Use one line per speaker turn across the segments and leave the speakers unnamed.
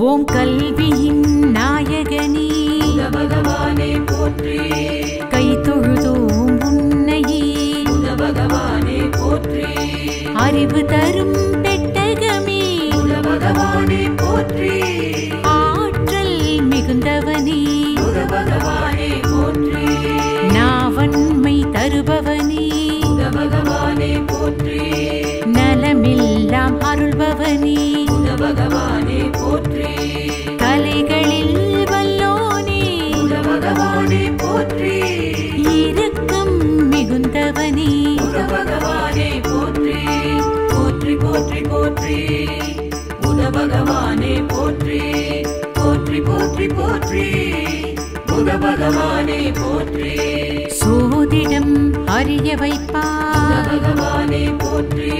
ஓம் கல்வியின் நாயகனே
பகவானே போற்றி.
கை தொழுதோம் உன்னையே
பகவானே போற்றி.
அறிவு தரும் பெட்டகமே
பகவானே போற்றி.
ஆற்றல் மிகுந்தவனே
பகவானே போற்றி.
நாவன்மை தருபவனே
பகவானே போற்றி.
நலமெல்லாம் அருள்பவனே
பகவானே போற்றி.
கலைகளில் வல்லோனே
பகவானே போற்றி.
இரக்கம் மிகுந்தவனே
பகவானே போற்றி. போற்றி போற்றி போற்றி. பகவானே போற்றி. போற்றி போற்றி போற்றி. பகவானே போற்றி.
சோதிடம் அறிய வைப்பார்
பகவானே போற்றி.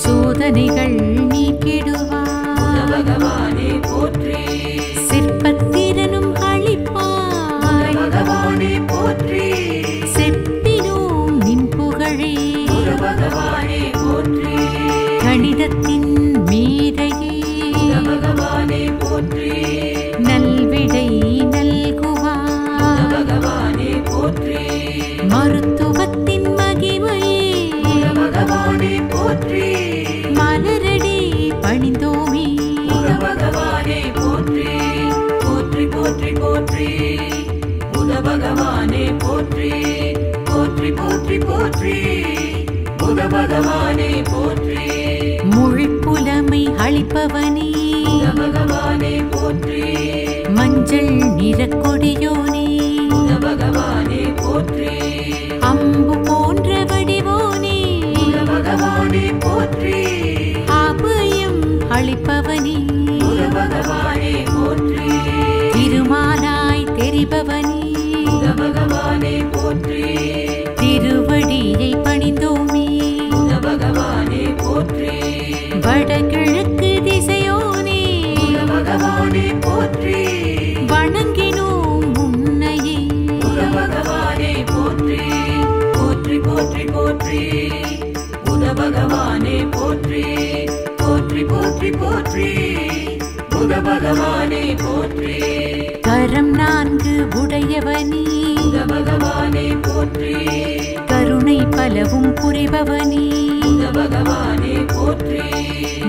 சோதனைகள் நீக்கிடுவார்
பகவானே போற்றி.
சிற்பத்திறனும் அளிப்பாய்
பகவானே போற்றி.
செப்பினோம் நின் புகழே
பகவானே போற்றி.
கணிதத்தின் மேதையே
பகவானே போற்றி.
நல்விடை நல்குவார்
பகவானே போற்றி.
மருத்துவத்தின் மகிமையே
பகவானே போற்றி.
மலரடி பணிந்தோமே
பகவானே போற்றி. போற்றி போற்றி போற்றி. பகவானே போற்றி. போற்றி போற்றி போற்றி. பகவானே போற்றி.
மொழிப்புலமை அளிப்பவனே
பகவானே போற்றி.
மஞ்சள் நிறக்கொடியோனே
பகவானே போற்றி.
அம்பு போன்ற வடிவோனே
பகவானே போற்றி.
அபயம் அளிப்பவனே
பகவானே போற்றி.
திருமாலாய் தெரிபவனே
பகவானே போற்றி.
திருவடியை பணிந்தோமே
பகவானே போற்றி.
வடகிழக்கு திசையோனே
பகவானே போற்றி.
வணங்கினோம் உன்னையே
பகவானே போற்றி. போற்றி போற்றி போற்றி. பகவானே போற்றி. போற்றி போற்றி போற்றி. பகவானே போற்றி.
கரம் நான்கு உடையவனே
பகவானே போற்றி.
கருணை பலவும் புரிபவனே
பகவானே போற்றி.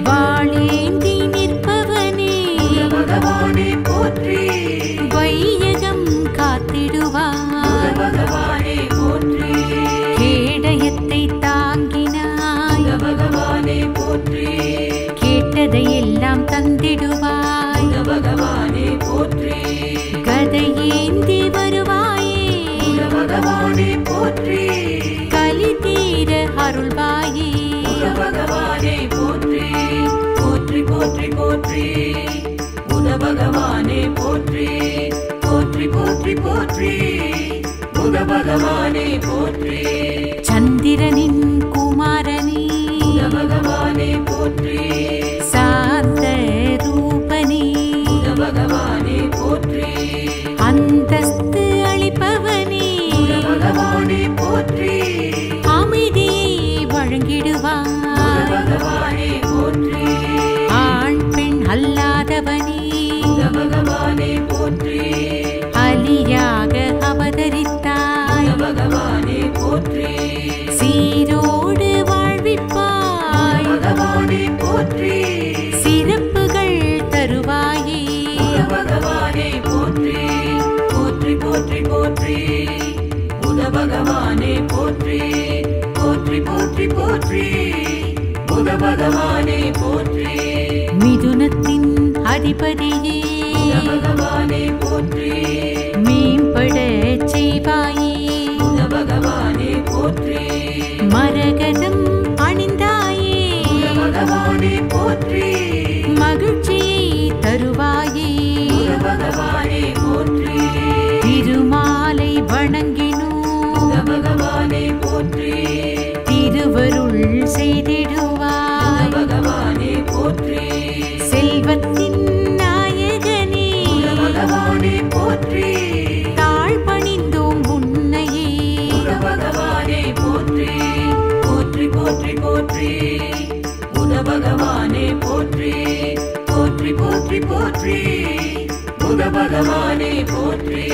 வாளேந்தி நிற்பவனே
பகவானே போற்றி.
வையகம் காத்திடுவார்
பகவானே போற்றி.
கேடயத்தை தாங்கினாய்
பகவானே போற்றி.
கேட்டதையெல்லாம் தந்திடுவாய்
பகவானே போற்றி.
கதையேந்தி வருவாயே
பகவானே போற்றி.
கலி தீர அருள்வாயே
பகவானே போற்றி. போற்றி போற்றி போற்றி. பகவானே போற்றி. போற்றி போற்றி போற்றி. பகவானே போற்றி.
சந்திரனின் குமாரனே
பகவானே போற்றி.
சாந்த ரூபனே
பகவானே போற்றி.
அந்தஸ்து அளிப்பவனே
பகவானே போற்றி.
அமைதியை வழங்கிடுவார்
பகவானே போற்றி.
ஆண் பெண் அல்லாதவனே
பகவானே போற்றி.
அலியாக அவதரித்தாய்
பகவானே போற்றி.
சீரோடு வாழ்விப்பாய்
பகவானே போற்றி.
சிறப்புகள் தருவாயே
பகவானே போற்றி. போற்றி போற்றி போற்றி. பகவானே போற்றி. போற்றி போற்றி போற்றி. பகவானே போற்றி.
மிதுனத்தின் அதிபதியே
பகவானே போற்றி.
மேம்பட செய்வாயே
பகவானே போற்றி.
மரகதம் அணிந்தாயே
பகவானே போற்றி.
மகிழ்ச்சியை தருவாயே
பகவானே போற்றி.
திருமாலை வணங்கினோம்
பகவானே போற்றி.
திருவருள் செய்திடுவாய்
பகவானே போற்றி.
செல்வத்தின் நாயகனே
பகவானே போற்றி.
தாழ் பணிந்தோம் உன்னையே
பகவானே போற்றி. போற்றி போற்றி போற்றி. பகவானே போற்றி. போற்றி போற்றி போற்றி போற்றி புத பகவானே போற்றி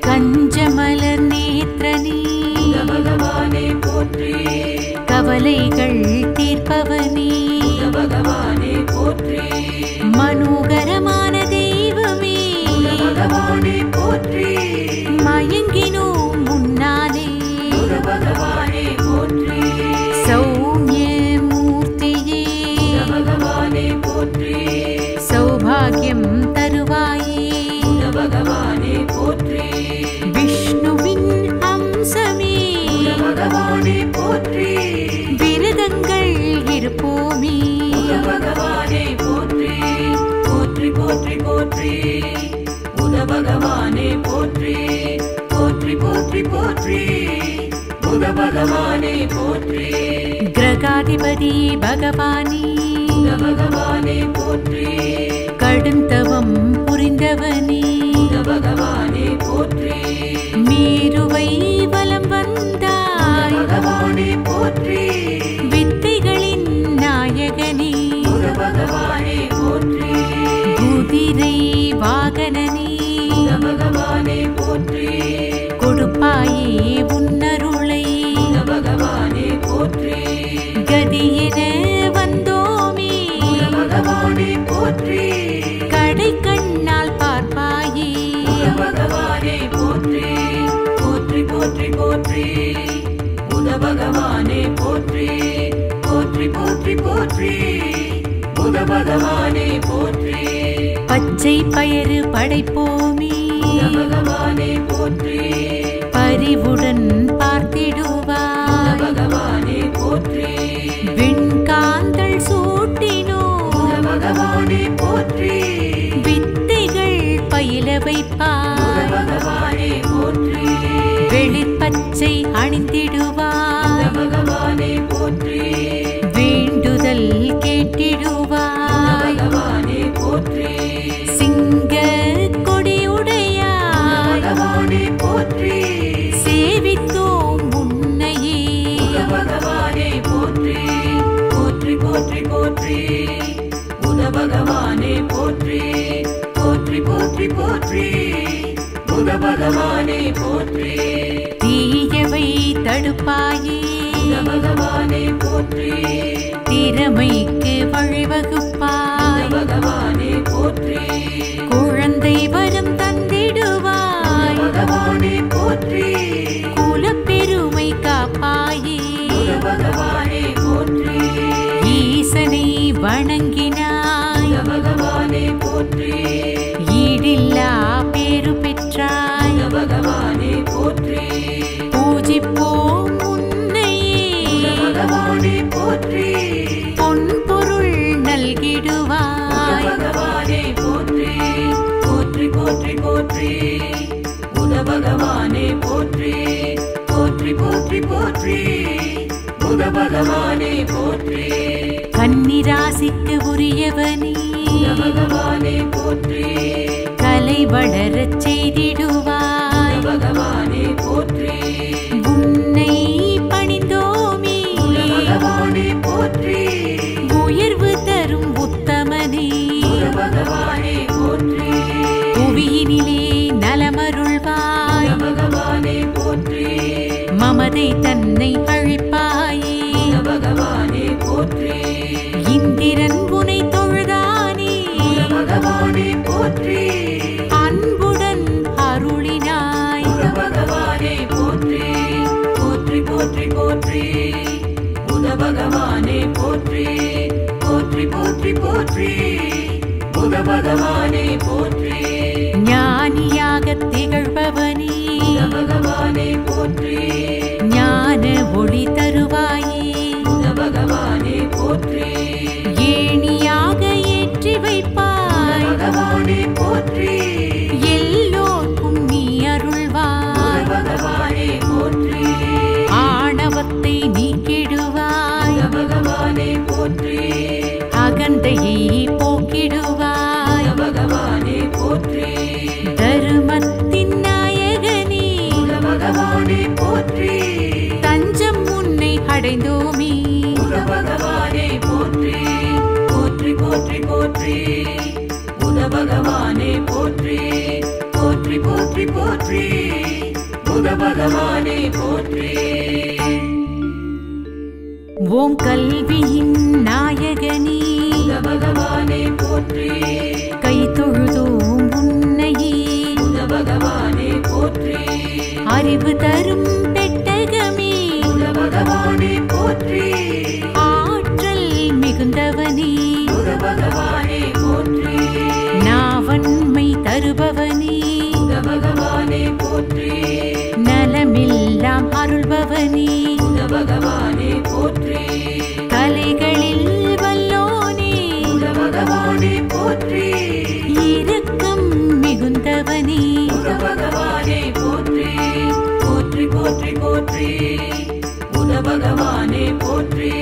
கஞ்சமலர் நேத்ரனே
புத பகவானே போற்றி
கவலைகள் தீர்ப்பவனே
புத பகவானே போற்றி
மனோகரமான தெய்வமே
புத பகவானே போற்றி
மயங்கினோம் முன்னாலே
புத பகவானே போற்றி
சௌமிய மூர்த்தியே
புத பகவானே போற்றி
சௌபாகியம் தருவாயே
புத பகவானே போற்றி
விஷ்ணுவின் அம்சமே
புத பகவானே போற்றி
விரதங்கள் இருப்போமே
புத பகவானே போற்றி போற்றி போற்றி போற்றி புத பகவானே போற்றி போற்றி போற்றி போற்றி புத பகவானே போற்றி
கிரகாதிபதி பகவானே
புத பகவானே போற்றி
கடுந்தவம் புரிந்தவனே
புத பகவானே போற்றி
மேருவை வலம் வந்தாய்
பகவானே போற்றி
வித்தைகளின் நாயகனே
புத பகவானே போற்றி
குதிரை வாகனனே
புத பகவானே போற்றி
கொடுப்பாயே உன்னருளை
புத பகவானே போற்றி
கதியென வந்தோமே
புத பகவானே போற்றி
கடை கண்ணால் பார்ப்பாயே
புத பகவானே போற்றி போற்றி போற்றி போற்றி புத பகவானே போற்றி போற்றி போற்றி போற்றி புத பகவானே போற்றி
பச்சை பயறு படைப்போமே
புத பகவானே போற்றி
பரிவுடன்
புத
பார்த்திடுவாய்
பகவானே போற்றி
வெண்காந்தள் சூட்டினோ
புத பகவானே போற்றி
வித்தைகள் பயில
புத
வைப்பாய்
பகவானே போற்றி
வெளிப்பச்சை
புத
அணிந்திடுவாய்
பகவானே போற்றி
வேண்டுதல்
புத
கேட்டிடுவாய்
பகவானே போற்றி
சிங்க
புத
கொடியுடையாய்
பகவானே போற்றி
சேவித்தோம் உன்னையே
புத பகவானே போற்றி போற்றி போற்றி போற்றி புத பகவானே போற்றி போற்றி போற்றி போற்றி புத பகவானே போற்றி
தீயவை தடுப்பாயே
புத பகவானே போற்றி
திறமைக்கு
புத
வழிவகுப்பாய்
பகவானே போற்றி
குழந்தை வரம்
புத
தந்திடுவாய்
பகவானே போற்றி
குலப்பெருமை காப்பாயே
புத பகவானே போற்றி
ஈசனை வணங்கினாய்
புத பகவானே போற்றி
ஈடில்லா பேரு பெற்றாய்
புத பகவானே போற்றி
பூஜிப்போம்
புத
உன்னையே
பகவானே போற்றி
பொன் பொருள்
புத
நல்கிடுவாய்
பகவானே போற்றி போற்றி போற்றி போற்றி புத பகவானே போற்றி போற்றி போற்றி போற்றி புத பகவானே போற்றி
கன்னிராசிக்கு உரியவனே
புத பகவானே போற்றி
கலை வளரச்
புத
செய்திடுவாய்
பகவானே போற்றி
உன்னை பணிந்தோமே
புத பகவானே போற்றி
உயர்வு தரும் உத்தமனே
புத பகவானே போற்றி
புவியினிலே
புத
நலமருள்வாய்
பகவானே போற்றி
மமதை தன்னை அழிப்பாயே
புத பகவானே போற்றி
இந்திரன் உனை தொழுதானே
புத பகவானே போற்றி
அன்புடன் அருளினாய்
புத பகவானே போற்றி போற்றி போற்றி போற்றி புத பகவானே போற்றி போற்றி போற்றி போற்றி புத பகவானே போற்றி
ஞானியாக திகழ்பவனே
புத பகவானே போற்றி
ஞான ஒளி தருவாயே
புத பகவானே போற்றி
ஏணியாக ஏற்றி வைப்பாய்
பகவானே போற்றி
எல்லோர்க்கும் நீ அருள்வாய்
புத பகவானே போற்றி
ஆணவத்தை நீக்கிடுவாய்
புத பகவானே போற்றி
அகந்தையை போக்கிடுவாய்
புத பகவானே போற்றி
தருமத்தின் நாயகனே
புத பகவானே போற்றி
தஞ்சம் உன்னை அடைந்தோமே
புத பகவானே போற்றி போற்றி போற்றி போற்றி புத பகவானே போற்றி போற்றி போற்றி போற்றி புத பகவானே போற்றி
ஓம் கல்வியின் நாயகனே
புத பகவானே போற்றி
கை தொழுதோம் உன்னையே
புத பகவானே போற்றி
அறிவு தரும் பெட்டகமே
புத பகவானே போற்றி
ஆற்றல் மிகுந்தவனே
புத பகவானே போற்றி
நாவன்மை தருபவனே
புத பகவானே போற்றி
நலமெல்லாம் அருள்பவனே
புத பகவானே போற்றி
கலைகளில் வல்லோனே
புத பகவானே போற்றி
இரக்கம் மிகுந்தவனே
புத பகவானே போற்றி போற்றி போற்றி போற்றி புத பகவானே போற்றி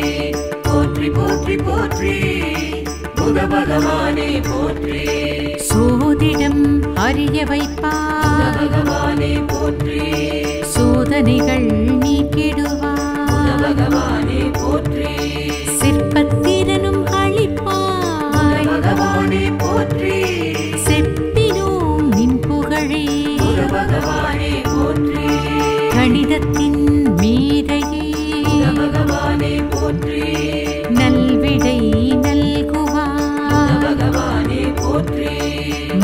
போற்றி போற்றி போற்றி புத பகவானே போற்றி
சோதிடம் அறிய
புத
வைப்பார்
பகவானே போற்றி
சோதனைகள்
புத
நீக்கிடுவார்
பகவானே போற்றி
சிற்பத்திறனும்
புத
அளிப்பாய்
பகவானே போற்றி
செப்பினோம் நின் புகழே
புத பகவானே போற்றி
கணிதத்தின் மேதையே
புத பகவானே போற்றி
நல்விடை
புத
நல்குவார்
பகவானே போற்றி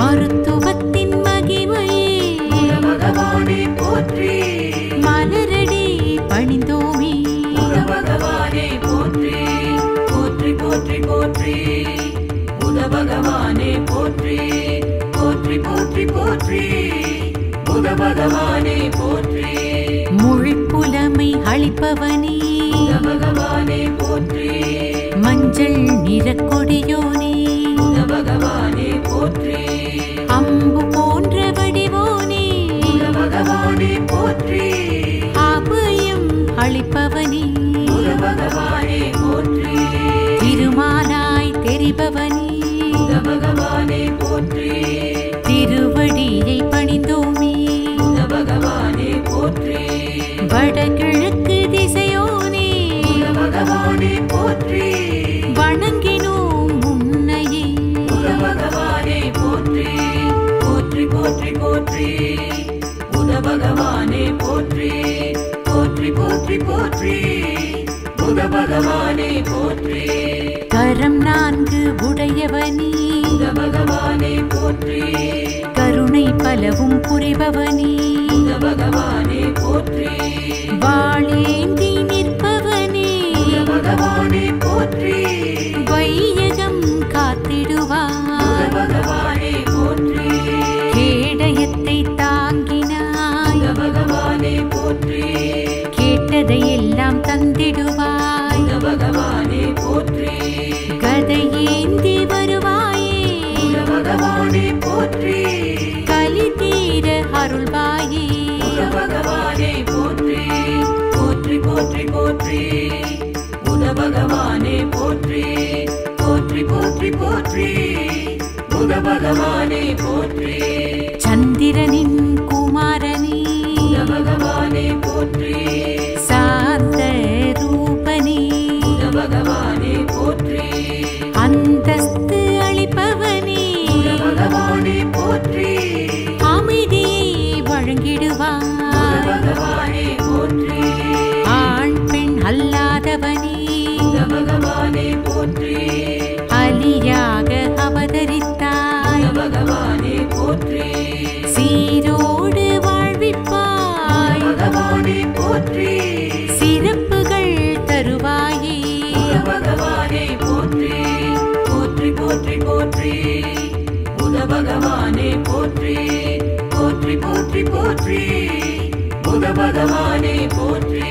மருத்துவத்தின் மகிமையே
புத பகவானே போற்றி
மலரடி பணிந்தோமே
புத பகவானே போற்றி போற்றி போற்றி போற்றி புத பகவானே போற்றி போற்றி போற்றி போற்றி புத பகவானே போற்றி
மொழிப்புலமை அளிப்பவனே
புத பகவானே போற்றி
மஞ்சள் நிறக்கொடியோனே
புத பகவானே போற்றி
அம்பு போன்ற வடிவோனே
புத பகவானே போற்றி
அபயம் அளிப்பவனே
புத பகவானே போற்றி
திருமாலாய் தெரிபவனே
புத பகவானே போற்றி
திருவடியை பணிந்தோமே
புத பகவானே போற்றி
வடகிழக்கு திசையோனே
புத பகவானே போற்றி
வணங்கினோம் உன்னையே
புத பகவானே போற்றி போற்றி போற்றி போற்றி புத பகவானே போற்றி போற்றி போற்றி போற்றி புத பகவானே போற்றி
கரம் நான்கு உடையவனே
புத பகவானே போற்றி
கருணை பலவும் புரிபவனே
புத பகவானே போற்றி
வாழேந்தி நிற்பவனே
புத பகவானே போற்றி
வையகம்
புத
காத்திடுவார்
பகவானே போற்றி
கேடயத்தை தாங்கினாய்
புத பகவானே போற்றி
கேட்டதையெல்லாம் தந்திடுவாய்
புத பகவானே போற்றி
கதையேந்தி வருவாயே
புத பகவானே போற்றி
கலி தீர அருள்வாயே
புத பகவானே போற்றி போற்றி போற்றி போற்றி புத பகவானே போற்றி போற்றி போற்றி போற்றி புத பகவானே போற்றி
சந்திரனின் குமாரனே
புத பகவானே போற்றி
சாந்த ரூபனே
புத பகவானே போற்றி
அந்தஸ்து அளிப்பவனே
புத பகவானே போற்றி
அமைதியை
புத
வழங்கிடுவார்
பகவானே போற்றி
ஆண் பெண் அல்லாதவனே
புத பகவானே போற்றி
அலியாக அவதரித்தாய்
புத பகவானே போற்றி
சீரோடு வாழ்விப்பாய்
பகவானே போற்றி
சிறப்புகள் தருவாயே
புத பகவானே போற்றி போற்றி போற்றி போற்றி புத பகவானே போற்றி போற்றி போற்றி போற்றி புத பகவானே போற்றி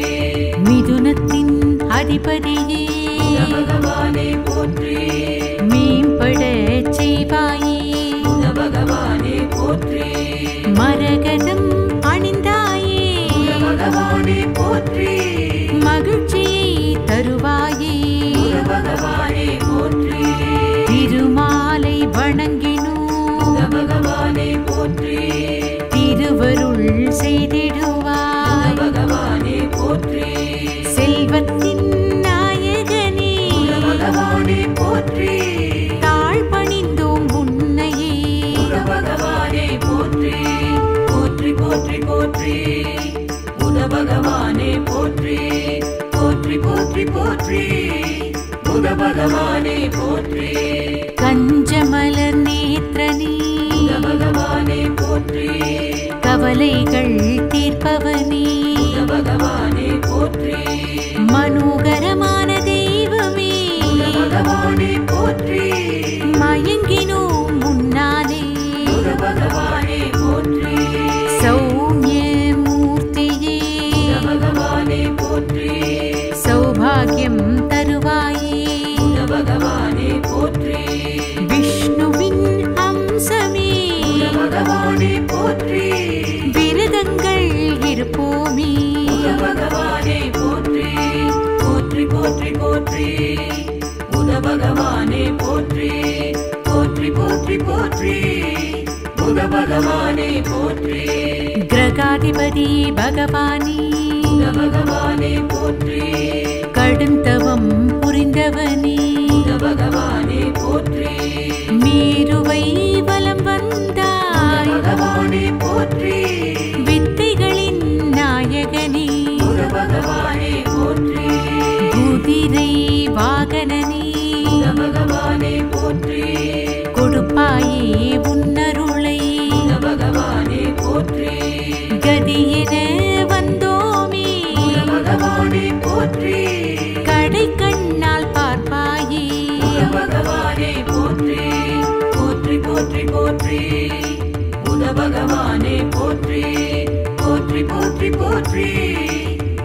மிதுனத்தின் அதிபதியே
புத பகவானே போற்றி
மேம்பட செய்வாயே
புத பகவானே போற்றி
மரகதம் அணிந்தாயே
புத பகவானே போற்றி
மகிழ்ச்சியை தருவாயே
புத பகவானே போற்றி
திருமாலை வணங்கினோ
புத பகவானே போற்றி
திருவருள்
புத
செய்திடுவாய்
பகவானே போற்றி
செல்வத்தின் நாயகனே
புத பகவானே போற்றி
தாழ் பணிந்தோம் உன்னையே
போற்றி போற்றி புத பகவானே போற்றி
கஞ்சமலர் நேத்ரனே
புத பகவானே போற்றி
கவலைகள் தீர்ப்பவனே
புத பகவானே போற்றி
மனோகரமான தெய்வமே
புத பகவானே போற்றி
மயங்கினோம் முன்னாலே
புத பகவானே போற்றி
சௌமிய மூர்த்தியே
புத பகவானே போற்றி
சௌபாகியம் தருவாயே
புத பகவானே போற்றி
விஷ்ணுவின் அம்சமே
புத பகவானே போற்றி
விரதங்கள் இருப்போமே
புத பகவானே போற்றி போற்றி போற்றி போற்றி புத பகவானே போற்றி போற்றி போற்றி போற்றி புத பகவானே போற்றி
கிரகாதிபதி பகவானே
புத பகவானே போற்றி
கடுந்தவம் புரிந்தவனே
புத பகவானே போற்றி
மேருவை வலம் வந்தாய்
பகவானே போற்றி
வித்தைகளின் நாயகனே
புத பகவானே போற்றி
குதிரை வாகனனே
புத பகவானே போற்றி
கொடுப்பாயே உன்னருளை
புத பகவானே போற்றி
கதியென வந்தோமே
புத பகவானே போற்றி
கடை கண்ணால் பார்ப்பாயே
புத பகவானே போற்றி போற்றி போற்றி போற்றி புத பகவானே போற்றி போற்றி போற்றி போற்றி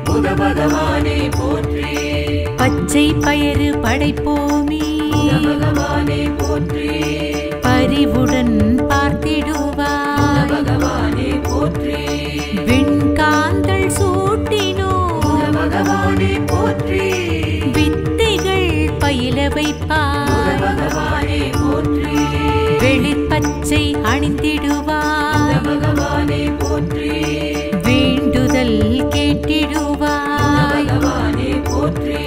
புத பகவானே போற்றி
பச்சை பயறு படைப்போமே
புத பகவானே போற்றி
பரிவுடன்
புத
பார்த்திடுவாய்
பகவானே போற்றி
வெண்காந்தள் சூட்டினோ
புத பகவானே போற்றி
வித்தைகள் பயில
புத
வைப்பாய்
பகவானே போற்றி
வெளிர்பச்சை
புத
அணிந்திடுவாய்
பகவானே போற்றி
வேண்டுதல்
புத
கேட்டிடுவாய்
பகவானே போற்றி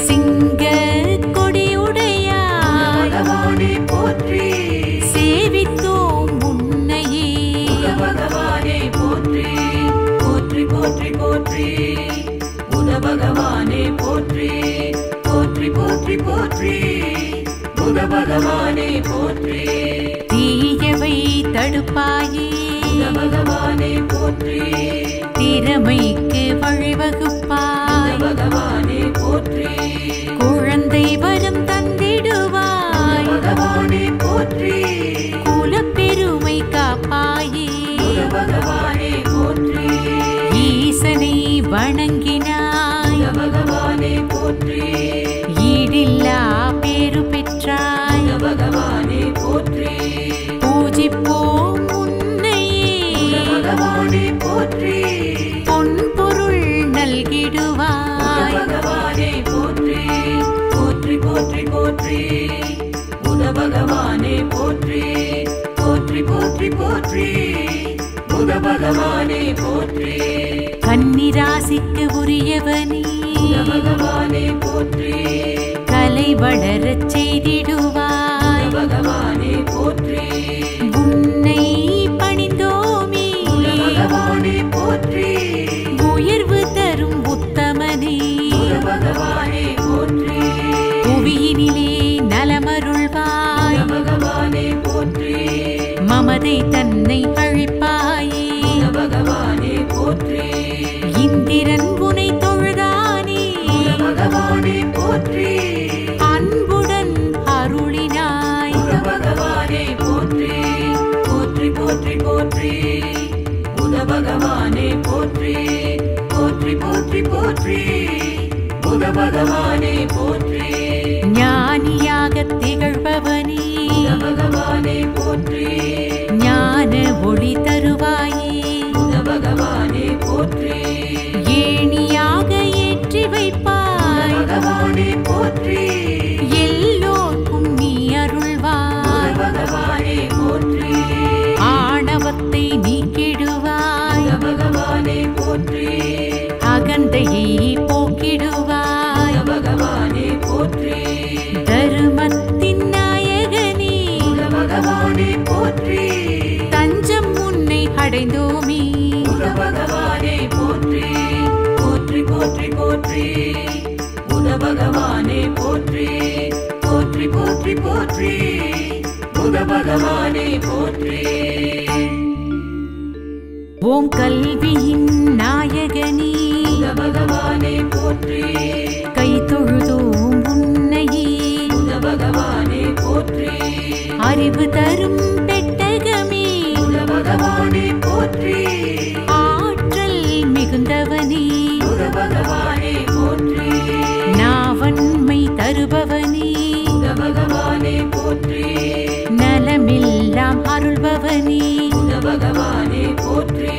சிங்க
புத
கொடியுடையாய்
பகவானே போற்றி
சேவித்தோம் உன்னையே
புத பகவானே போற்றி போற்றி போற்றி போற்றி புத பகவானே போற்றி போற்றி போற்றி போற்றி புத பகவானே போற்றி
தீயவை தடுப்பாயே
புத பகவானே போற்றி
திறமைக்கு
புத
வழிவகுப்பாய்
பகவானே போற்றி
குழந்தை வரம்
புத
தந்திடுவாய்
பகவானே போற்றி
குலப்பெருமை காப்பாயே
புத பகவானே போற்றி
ஈசனை வணங்கினாய்
புத பகவானே போற்றி
ஈடில்லா பேரு பெற்றாய்
புத பகவானே போற்றி
பூஜிப்போம்
புத
உன்னையே
பகவானே போற்றி
பொன் பொருள்
புத
நல்கிடுவாய்
பகவானே போற்றி போற்றி போற்றி போற்றி புத பகவானே போற்றி போற்றி போற்றி போற்றி புத பகவானே போற்றி
கன்னிராசிக்கு உரியவனே
புத பகவானே போற்றி
கலை வளரச்
புத
செய்திடுவாய்
பகவானே போற்றி
உன்னை பணிந்தோமே
புத பகவானே போற்றி
உயர்வு தரும் உத்தமனே
புத பகவானே போற்றி
புவியினிலே
புத
நலமருள்வாய்
பகவானே போற்றி
மமதை தன்னை அழிப்பாயே
புத பகவானே போற்றி
இந்திரன் உனை தொழுதானே
புத பகவானே போற்றி
அன்புடன் அருளினாய்
புத பகவானே போற்றி போற்றி போற்றி போற்றி புத பகவானே போற்றி போற்றி போற்றி போற்றி புத பகவானே போற்றி
ஞானியாக திகழ்பவனே
புத பகவானே போற்றி
ஞான ஒளி தருவாயே
புத பகவானே போற்றி
ஏணியாக ஏற்றி
புத
வைப்பாய்
பகவானே போற்றி
எல்லோர்க்கும் நீ
புத
அருள்வாய்
பகவானே போற்றி
ஆணவத்தை நீக்கிடுவாய்
புத பகவானே போற்றி
அகந்தையை போக்கிடுவாய்
புத பகவானே போற்றி
தருமத்தின் நாயகனே
புத பகவானே போற்றி
தஞ்சம் உன்னை அடைந்தோமே
புத பகவானே போற்றி போற்றி போற்றி போற்றி போற்றி புத பகவானே போற்றி
ஓம் கல்வியின் நாயகனே
புத பகவானே போற்றி
கை தொழுதோம் உன்னையே
புத பகவானே போற்றி
அறிவு தரும் பெட்டகமே
புத பகவானே போற்றி
ஆற்றல் மிகுந்தவனே
புத பகவானே போற்றி
நாவன்மை தருபவனே
புத பகவானே போற்றி
நலமெல்லாம் அருள்பவனே
புத பகவானே போற்றி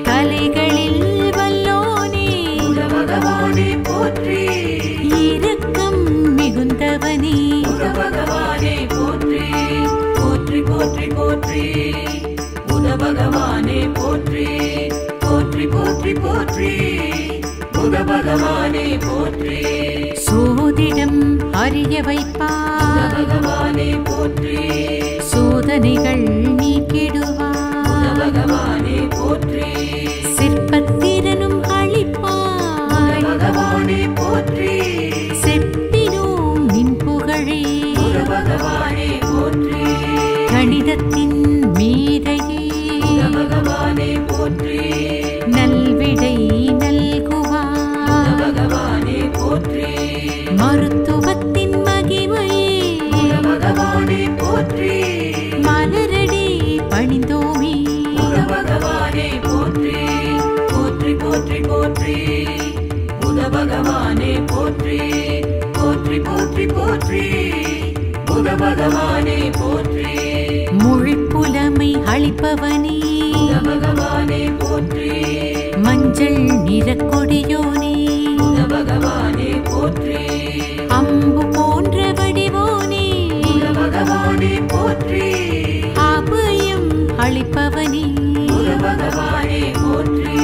கலைகளில் வல்லோனே
புத பகவானே போற்றி
இரக்கம் மிகுந்தவனே
புத பகவானே போற்றி போற்றி போற்றி போற்றி புத பகவானே போற்றி போற்றி போற்றி போற்றி புத பகவானே போற்றி
சோதிடம் அறிய
புத
வைப்பார்
பகவானே போற்றி
சோதனைகள்
புத
நீக்கிடுவார்
பகவானே போற்றி
சிற்பத்திரனும்
புத
அளிப்பாய்
பகவானே போற்றி
செப்பினோம் நின் புகழே
புத பகவானே போற்றி
கணிதத்தின் மேதையே
புத பகவானே போற்றி
நல்விடை
புத
நல்குவார்
பகவானே போற்றி
மருத்துவத்தின் மகிமையே
புத பகவானே போற்றி
மலரடி பணிந்தோமே
புத பகவானே போற்றி போற்றி போற்றி போற்றி புத பகவானே போற்றி போற்றி போற்றி போற்றி புத பகவானே போற்றி
மொழிப்புலமை அளிப்பவனே
புத பகவானே போற்றி
மஞ்சள் நிறக் கொடியோனே
புத பகவானே போற்றி
அம்பு போன்ற வடிவோனே
புத பகவானே போற்றி
அபயம் அளிப்பவனே
புத பகவானே போற்றி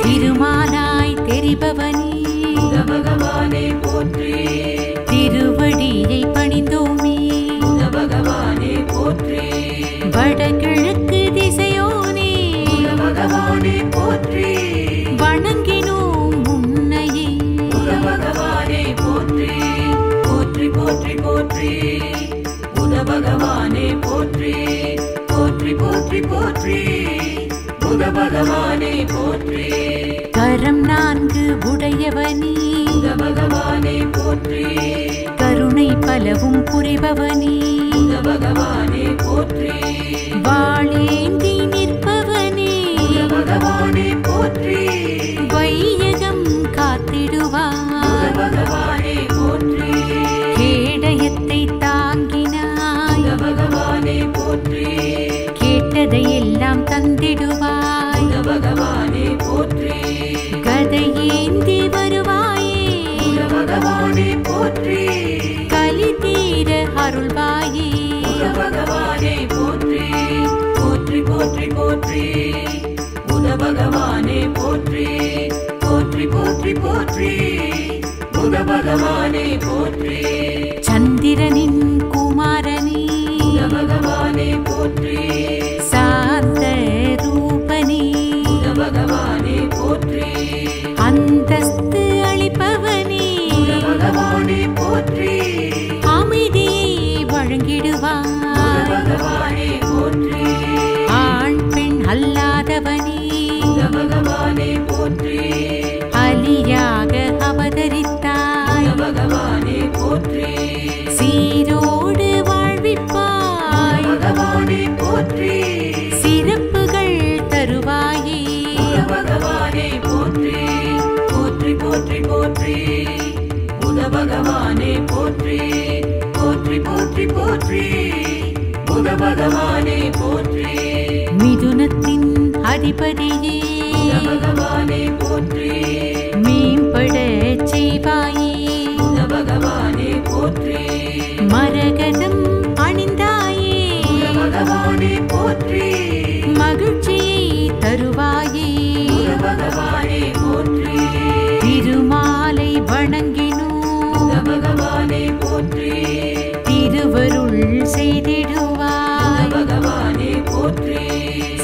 திருமாலாய் தெரிபவனே
புத பகவானே போற்றி
திருவடியை பணிந்தோமே
புத பகவானே போற்றி
வடகிழக்கு திசையோனே
புத பகவானே போற்றி
வணங்கினோம் உன்னையே
புத பகவானே போற்றி போற்றி போற்றி போற்றி புத பகவானே போற்றி போற்றி போற்றி போற்றி புத பகவானே போற்றி
கரம் நான்கு உடையவனே
புத பகவானே போற்றி
கருணை பலவும் புரிபவனே
புத பகவானே போற்றி
வாளேந்தி நிற்பவனே
புத பகவானே போற்றி
வையகம்
புத
காத்திடுவார்
பகவானே போற்றி
கேடயத்தை தாங்கினாய்
புத பகவானே போற்றி
கேட்டதையெல்லாம் தந்திடுவாய்
புத பகவானே போற்றி
கதையேந்தி வருவாயே
புத பகவானே போற்றி
கலி தீர அருள்வாயே
புத பகவானே போற்றி போற்றி போற்றி போற்றி புத பகவானே போற்றி போற்றி போற்றி போற்றி புத பகவானே போற்றி
சந்திரனின் குமாரனே
புத பகவானே போற்றி
சாந்த ரூபனே
புத பகவானே போற்றி
அந்தஸ்து அளிப்பவனே
புத பகவானே போற்றி
அமைதியை
புத
வழங்கிடுவார்
பகவானே போற்றி
ஆண் பெண் அல்லாதவனே
புத பகவானே போற்றி
அலியாக அவதரித்தாய்
புத பகவானே போற்றி
சீரோடு வாழ்விப்பாய்
பகவானே போற்றி
சிறப்புகள் தருவாயே
புத பகவானே போற்றி போற்றி போற்றி போற்றி புத பகவானே போற்றி போற்றி போற்றி போற்றி புத பகவானே போற்றி
மிதுனத்தின் அதிபதியே
புத பகவானே போற்றி
மேம்பட செய்வாயே
புத பகவானே போற்றி
மரகதம் அணிந்தாயே
புத பகவானே போற்றி
மகிழ்ச்சியை தருவாயே
புத பகவானே போற்றி
திருமாலை வணங்கினோம்
புத பகவானே போற்றி
திருவருள்
புத
செய்திடுவாய்
பகவானே போற்றி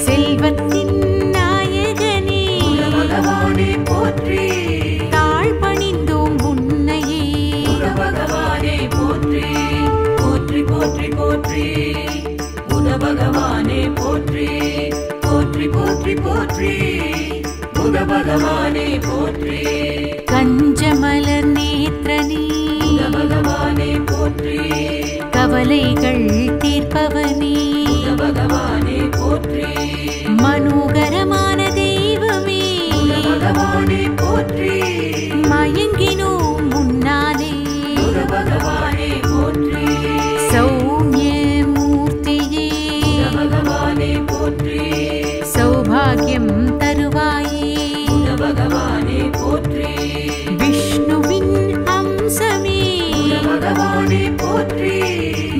செல்வத்தின் நாயகனே
புத பகவானே போற்றி
தாழ் பணிந்தோம் உன்னை
பகவானே போற்றி
கஞ்சமலர் நேத்ரனே
புத பகவானே போற்றி
கவலைகள் தீர்ப்பவனே
புத பகவானே போற்றி
மனோகரமான தெய்வமே
புத பகவானே போற்றி
மயங்கினோம் முன்னாலே
புத பகவானே போற்றி
சௌமிய மூர்த்தியே
புத பகவானே போற்றி
சௌபாகியம் தருவாயே
புத பகவானே போற்றி
விஷ்ணுவின் அம்சமே
புத பகவானே போற்றி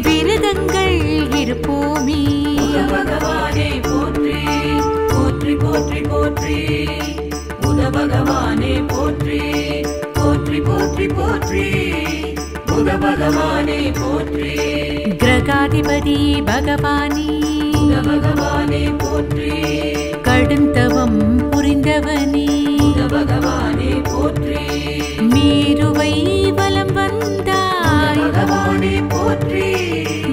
விரதங்கள் இருப்போமே
புத பகவானே போற்றி போற்றி போற்றி போற்றி புத பகவானே போற்றி போற்றி போற்றி போற்றி புத பகவானே போற்றி
கிரகாதிபதி பகவானே
புத பகவானே போற்றி
கடுந்தவம் புரிந்தவனே
புத பகவானே போற்றி
மேருவை வலம் வந்தாய்
பகவானே போற்றி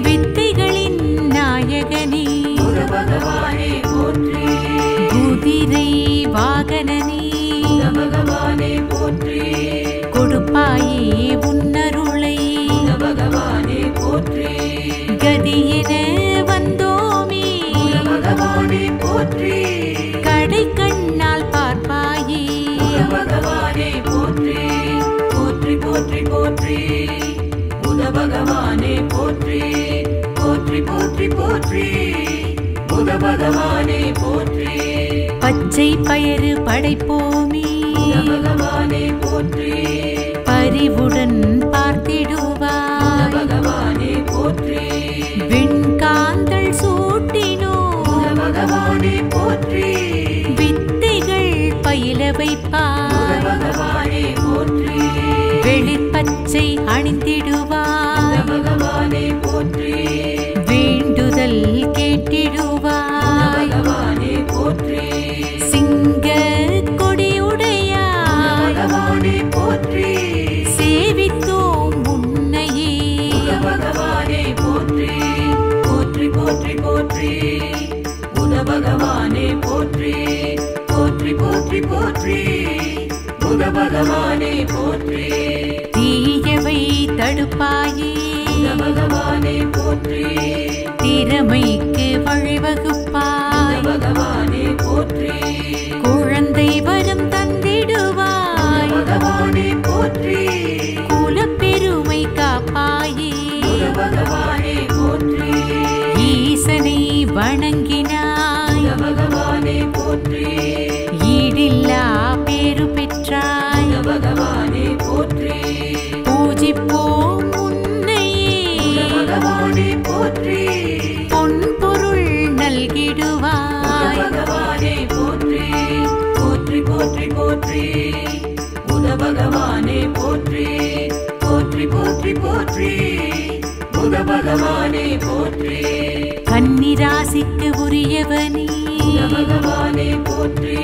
வித்தைகளின் நாயகனே
புத பகவானே போற்றி
குதிரை வாகனனே
புத பகவானே போற்றி
கொடுப்பாயே உன்னருளை
புத பகவானே போற்றி
கதியென வந்தோமே
புத பகவானே போற்றி
கடை கண்ணால் பார்ப்பாயே
புத பகவானே போற்றி போற்றி போற்றி போற்றி புத பகவானே போற்றி போற்றி போற்றி போற்றி புத பகவானே போற்றி
பச்சை பயறு படைப்போமே
புத பகவானே போற்றி
பரிவுடன்
புத
பார்த்திடுவாய்
பகவானே போற்றி
வெண்காந்தள் சூட்டினோ
புத பகவானே போற்றி
வித்தைகள் பயில
புத
வைப்பாய்
பகவானே போற்றி
வெளிர்பச்சை
புத
அணிந்திடுவாய்
பகவானே போற்றி
வேண்டுதல்
புத
கேட்டிடுவாய்
பகவானே போற்றி
சிங்க
புத
கொடியுடையாய்
பகவானே போற்றி
சேவித்தோம் உன்னையே
புத பகவானே போற்றி போற்றி போற்றி போற்றி புத பகவானே போற்றி போற்றி போற்றி போற்றி புத பகவானே போற்றி
தீயவை தடுப்பாயே
புத பகவானே போற்றி
திறமைக்கு
புத
வழிவகுப்பாய்
பகவானே போற்றி
குழந்தை வரம் தந்திடுவாய்
பகவானே போற்றி
குலப்பெருமை காப்பாயே
புத பகவானே போற்றி
ஈசனை வணங்கினாய்
புத பகவானே போற்றி
ஈடில்லா பேரு பெற்றாய்
புத பகவானே போற்றி
பூஜிப்போம்
புத
உன்னையே
பகவானே போற்றி
பொன் பொருள்
புத
நல்கிடுவாய்
பகவானே போற்றி போற்றி போற்றி போற்றி புத பகவானே போற்றி போற்றி போற்றி போற்றி புத பகவானே போற்றி
கன்னிராசிக்கு உரியவனே
புத பகவானே போற்றி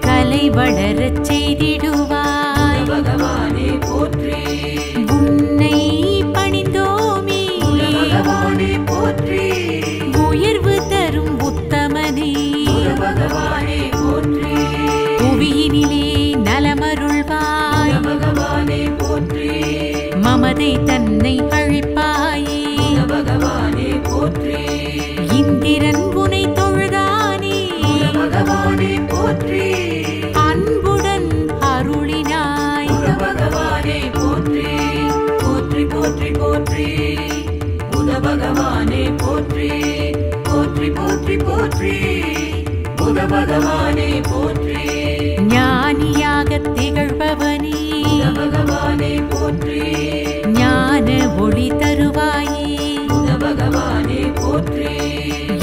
கலை வளரச் செய்திடுவாய்
புத பகவானே போற்றி
உன்னை பணிந்தோமே
புத பகவானே போற்றி
உயர்வு தரும் உத்தமனே
புத பகவானே போற்றி
புவியினிலே நலமருள்வாய்
புத பகவானே போற்றி
மமதை தன்னை அழிப்பாயே
புத பகவானே போற்றி
இந்திரன் உனை தொழுதானே
புத பகவானே போற்றி
அன்புடன் அருளினாய்
புத பகவானே போற்றி போற்றி போற்றி போற்றி புத பகவானே போற்றி போற்றி போற்றி போற்றி புத பகவானே போற்றி
ஞானியாக திகழ்பவனே
புத பகவானே போற்றி
ஞான ஒளி தருவாயே
புத பகவானே போற்றி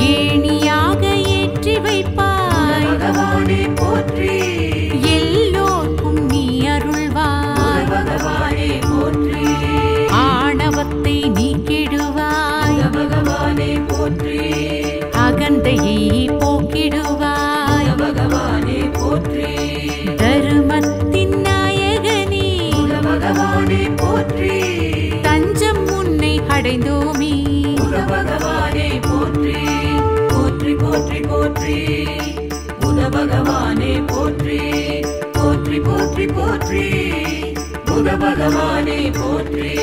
ஏணியாக ஏற்றி வைப்பாய்
பகவானே போற்றி
எல்லோர்க்கும் நீ அருள்வாய்
பகவானே போற்றி
ஆணவத்தை நீக்கிடுவாய்
புத பகவானே போற்றி
அகந்தையை போக்கிடுவாய்
பகவானே போற்றி
தருமத்தின் நாயகனே
புத பகவானே போற்றி
தஞ்சம் உன்னை அடைந்தோமே
புத பகவானே போற்றி போற்றி போற்றி போற்றி புத பகவானே போற்றி போற்றி போற்றி புத பகவானே போற்றி